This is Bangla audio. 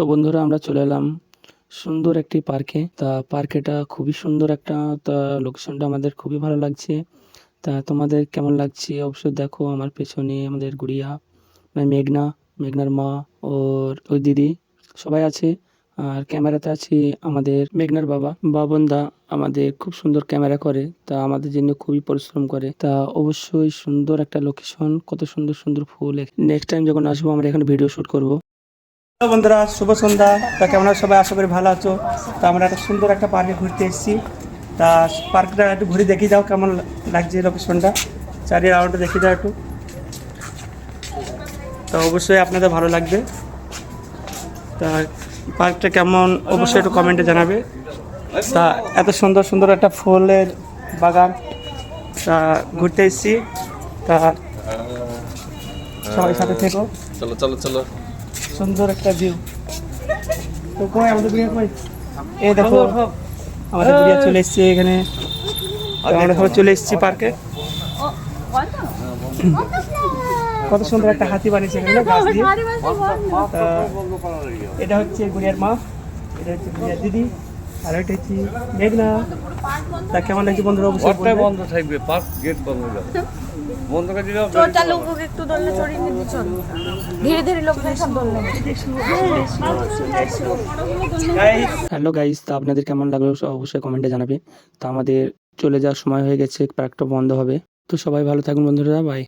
তো বন্ধুরা আমরা চলে এলাম সুন্দর একটি পার্কে। তা পার্কেটা খুবই সুন্দর একটা, তা লোকেশনটা আমাদের খুবই ভালো লাগছে। তা তোমাদের কেমন লাগছে অবশ্যই দেখো। আমার পেছনে আমাদের গুড়িয়া মানে মেঘনার মা ওর ওই দিদি সবাই আছে। আর ক্যামেরাতে আছে আমাদের মেঘনার বাবা বাবনদা, আমাদের খুব সুন্দর ক্যামেরা করে, তা আমাদের জন্য খুবই পরিশ্রম করে। তা অবশ্যই সুন্দর একটা লোকেশন, কত সুন্দর সুন্দর ফুল। নেক্সট টাইম যখন আসবো আমরা এখানে ভিডিও শুট করব। হ্যালো বন্ধুরা, শুভ সন্ধ্যা। তা কেমন আছো সবাই? আশা করি ভালো আছো। তা আমরা একটা সুন্দর একটা পার্কে ঘুরতে এসেছি। তা পার্কটা একটু ঘুরে দেখি যাও কেমন লাগছে লোকেশনটা, চারি রাউন্ডে দেখি যাও একটু। তা অবশ্যই আপনাদের ভালো লাগবে। তা পার্কটা কেমন অবশ্যই একটু কমেন্টে জানাবে। তা এত সুন্দর সুন্দর একটা ফুলের বাগান, তা ঘুরতে এসেছি। তা সবাই সাথে থেকো। চলো চলো চলো। সুন্দর একটা ভিউ। তো কই আমাদের গুড়িয়া কই? এই দেখো আমাদের গুড়িয়া চলে এসেছে এখানে। তো আমরা সবাই চলে এসেছি পার্কে। কত সুন্দর একটা হাতি বানিয়েছে এখানে গাছ দিয়ে। তা এটা হচ্ছে গুড়িয়ার মা, এটা হচ্ছে গুড়িয়ার দিদি, আর এটা হচ্ছে মেঘনা। তা কেমন লাগছে বন্ধুরা অবশ্যই বলবে। বন্ধ থাকবে, পার্ক গেট বন্ধ হয়ে যাবে। বন্ধ করে দিলে চোরটা লোক একটু দোলনা চড়িয়ে নিতে চল, ধীরে ধীরে লোক সব দোলনা। হ্যালো গাইস, তা আপনাদের কেমন লাগলো অবশ্যই কমেন্টে জানাবে। তা আমাদের চলে যাওয়ার সময় হয়ে গেছে, পার্কটা বন্ধ হবে। তো সবাই ভালো থাকুন বন্ধুরা, বাই।